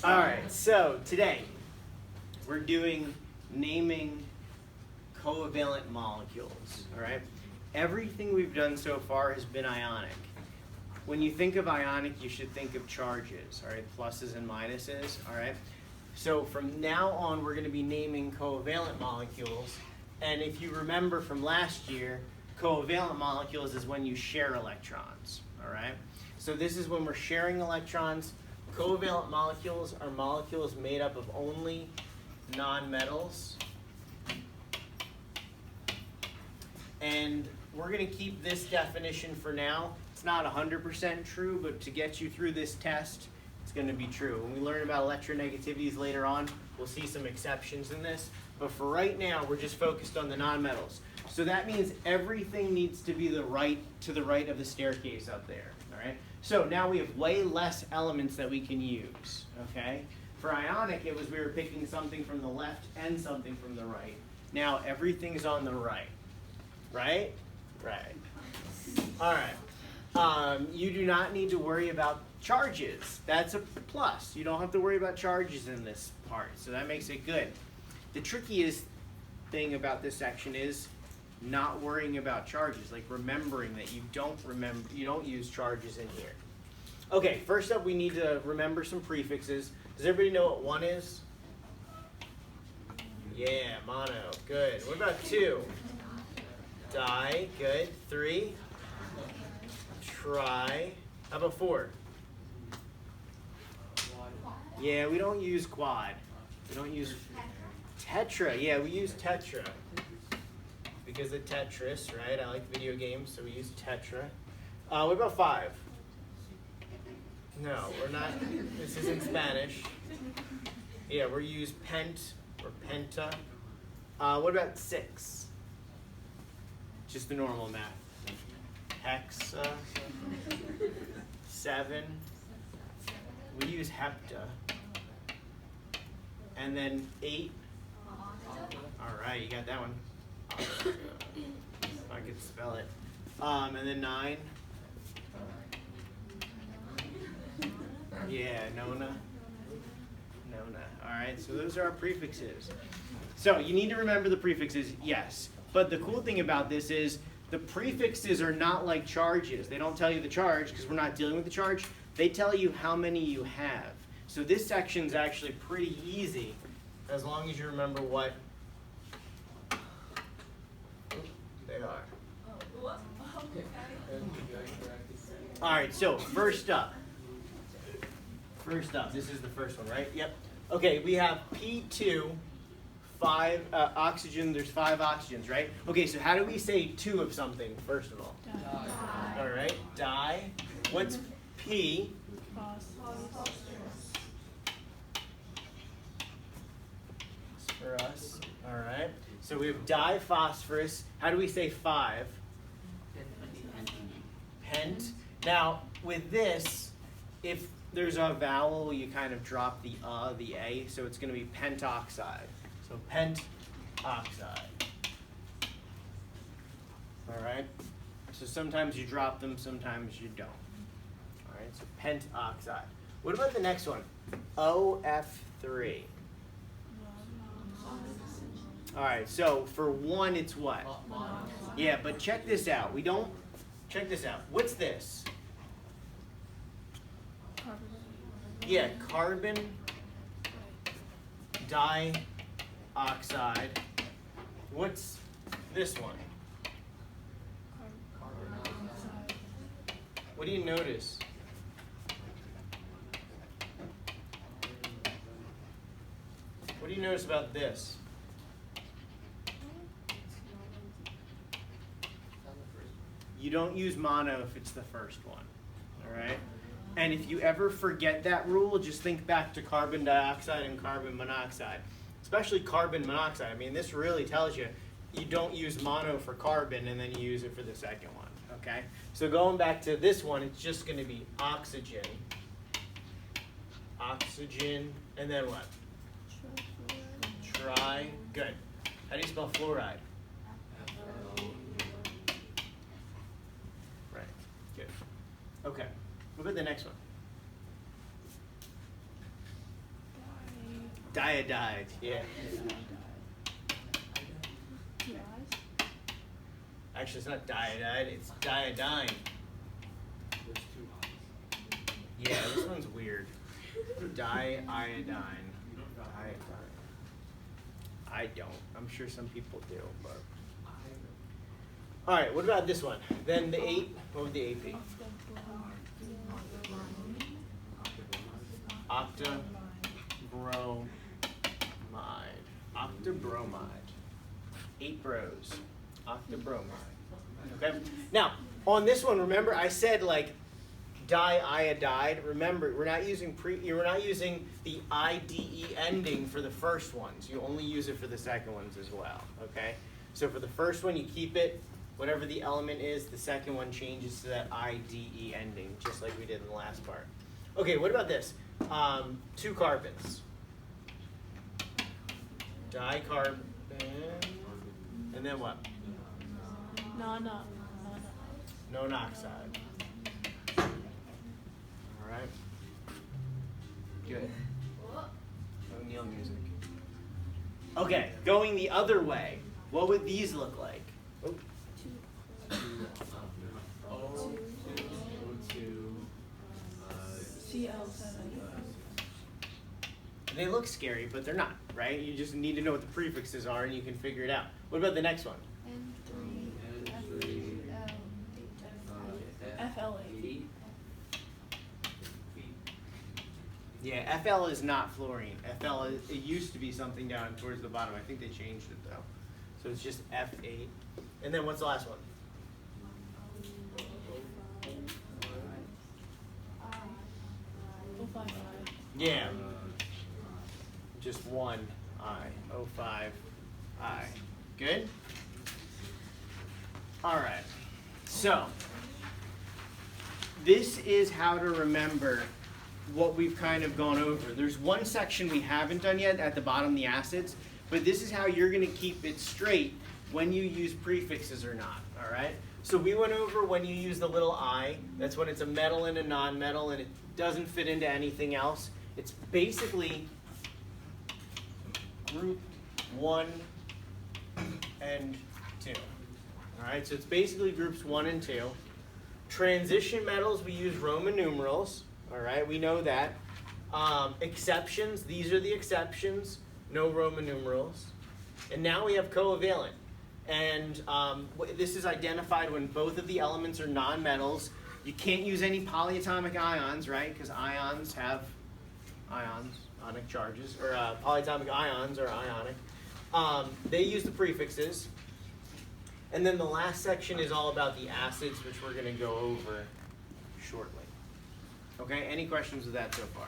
All right, so today we're doing naming covalent molecules, all right? Everything we've done so far has been ionic. When you think of ionic, you should think of charges, all right? Pluses and minuses, all right? So from now on, we're going to be naming covalent molecules. And if you remember from last year, covalent molecules is when you share electrons, all right? So this is when we're sharing electrons. Covalent molecules are molecules made up of only nonmetals. And we're going to keep this definition for now. It's not 100% true, but to get you through this test, it's going to be true. When we learn about electronegativities later on, we'll see some exceptions in this. But for right now, we're just focused on the nonmetals. So that means everything needs to be to the right of the staircase up there. All right? So now we have way less elements that we can use. Okay? For ionic, it was we were picking something from the left and something from the right. Now everything's on the right. Right? Right. All right. You do not need to worry about charges. That's a plus. You don't have to worry about charges in this part, so that makes it good. The trickiest thing about this section is not worrying about charges, like remembering that you don't use charges in here. Okay, first up we need to remember some prefixes. Does everybody know what 1 is? Yeah, mono. Good. What about 2? Di. Good. 3? Tri. How about 4? Yeah, we don't use quad. We don't use tetra. Yeah, we use tetra. Because of Tetris, right? I like video games, so we use tetra. What about 5? No, we're not. This isn't Spanish. Yeah, we use pent or penta. What about 6? Just the normal math. Hexa. 7. We use hepta. And then 8. All right, you got that one. If I could spell it. And then 9. Yeah, nona. All right, so those are our prefixes. So you need to remember the prefixes, yes. But the cool thing about this is the prefixes are not like charges. They don't tell you the charge because we're not dealing with the charge. They tell you how many you have. So this section is actually pretty easy as long as you remember what they are. All right, so first up, this is the first one, right? Yep. Okay, we have P2, 5 oxygen, there's 5 oxygens, right? Okay, so how do we say 2 of something, first of all? Di. All right, di. What's P? For us, all right. So we have diphosphorus. How do we say 5? Pent. Now, with this, if there's a vowel, you kind of drop the A, so it's going to be pentoxide. So pentoxide. All right. So sometimes you drop them, sometimes you don't. All right. So pentoxide. What about the next one? OF3. All right. So for 1, it's what? Yeah, but check this out. Check this out. What's this? Yeah, carbon dioxide. What's this one? What do you notice? What do you notice about this? You don't use mono if it's the first one, all right? And if you ever forget that rule, just think back to carbon dioxide and carbon monoxide, especially carbon monoxide. I mean, this really tells you you don't use mono for carbon and then you use it for the second one, okay? So going back to this one, it's just going to be oxygen, and then what? Tri. Good. How do you spell fluoride? Right. Good. Okay. What about the next one? Diodide, yeah. Actually, it's not diodide, it's diodine. Yeah, this one's weird. Diiodine. I don't. I'm sure some people do, but. All right, what about this one? Then the 8, what would the 8 be? Octobromide. Octobromide. 8 bros. Octobromide. Okay? Now, on this one, remember I said like diiodide. Remember, we're not using the IDE ending for the first ones. You only use it for the second ones as well. Okay? So for the first one, you keep it, whatever the element is, the second one changes to that IDE ending, just like we did in the last part. Okay, what about this? 2 carbons. Dicarbon. And then what? Nonoxide. All right. Good. O'Neill music. Okay, going the other way, what would these look like? Oh. They look scary, but they're not, right? You just need to know what the prefixes are, and you can figure it out. What about the next one? FLA. Yeah, FL is not fluorine. FL, it used to be something down towards the bottom. I think they changed it, though. So it's just F8. And then what's the last one? Yeah. Just one I. O5I. Good? All right. So, this is how to remember what we've kind of gone over. There's one section we haven't done yet at the bottom, the acids, but this is how you're going to keep it straight when you use prefixes or not, all right? So we went over when you use the little I, that's when it's a metal and a non-metal and it doesn't fit into anything else. It's basically group 1 and 2. All right, so it's basically groups 1 and 2. Transition metals, we use Roman numerals. All right, we know that. Exceptions, these are the exceptions. No Roman numerals. And now we have covalent. And this is identified when both of the elements are nonmetals. You can't use any polyatomic ions, right? Because ions have ionic charges, or polyatomic ions are ionic. They use the prefixes. And then the last section is all about the acids, which we're going to go over shortly. Okay, any questions with that so far?